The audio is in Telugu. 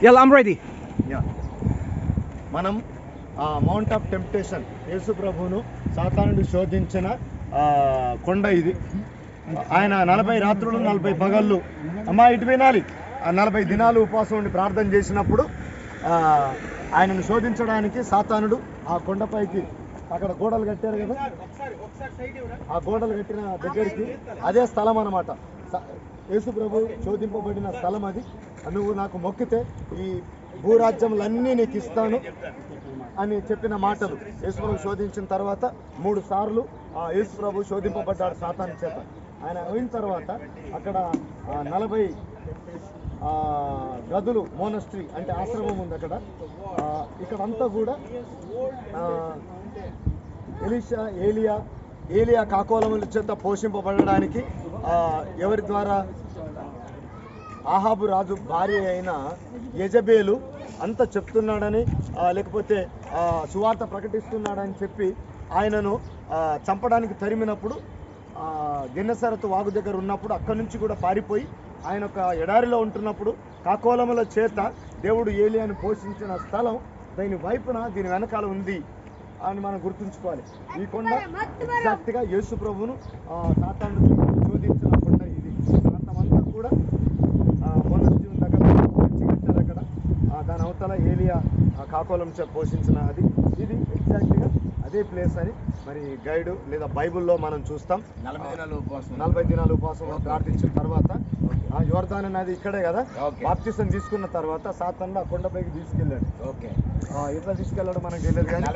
Yeah, I'm ready. యా మనం మౌంట్ ఆఫ్ టెంప్టేషన్ యేసు ప్రభువును సాతానుడు శోధించిన కొండ ఇది. ఆయన 40 రాత్రులు 40 పగళ్ళు అమ్మా ఇటు వినాలి 40 దినాలు ఉపవాసం ఉండి ప్రార్థన చేసినప్పుడు ఆయనను శోధించడానికి సాతానుడు ఆ కొండపైకి అక్కడ గోడలు కట్టారు కదా, ఆ గోడలు కట్టిన దగ్గరికి అదే స్థలం అన్నమాట. యేసు ప్రభు శోధింపబడిన స్థలం అది. నువ్వు నాకు మొక్కితే ఈ భూరాజ్యములన్నీ నీకు ఇస్తాను అని చెప్పిన మాటలు. యేసు ప్రభు శోధించిన తర్వాత 3 సార్లు యేసు ప్రభు శోధింపబడ్డాడు సాతాను చేత. ఆయన అయిన తర్వాత అక్కడ 40 గదులు మోనస్ట్రీ అంటే ఆశ్రమం ఉంది అక్కడ. ఇక్కడంతా కూడా ఏలియా కాకోలముల చేత పోషింపబడడానికి ఎవరి ద్వారా ఆహాబు రాజు భార్య అయిన యెజబేలు అంతా చెప్తున్నాడని లేకపోతే సువార్త ప్రకటిస్తున్నాడని చెప్పి ఆయనను చంపడానికి తరిమినప్పుడు గెన్నెసరతు వాగు దగ్గర ఉన్నప్పుడు అక్కడి నుంచి కూడా పారిపోయి ఆయన ఒక ఎడారిలో ఉంటున్నప్పుడు కాకోలముల చేత దేవుడు ఏలియాను పోషించిన స్థలం దీని వైపున దీని వెనకాల ఉంది అని మనం గుర్తుంచుకోవాలి. ఈ కొండ ఎగ్జాక్ట్గా యేసు ప్రభువును సాతాను శోధించిన కొండ ఇది. ప్రాంతమంతా కూడా మోనస్ట్రీ దగ్గర కట్టారు అక్కడ. దాని అవతల ఏలియా కాకోలం పోషించిన అది. ఇది ఎగ్జాక్ట్గా అదే ప్లేస్ అని మరి గైడు లేదా బైబుల్లో మనం చూస్తాం. 40 దినాలు ఉపవాసం ప్రార్థించిన తర్వాత యోర్దాను నది ఇక్కడే కదా, బాప్తిసం తీసుకున్న తర్వాత సాతాను ఆ కొండపైకి తీసుకెళ్ళాడు. ఎట్లా తీసుకెళ్ళాడు మనకు తెలియదు కానీ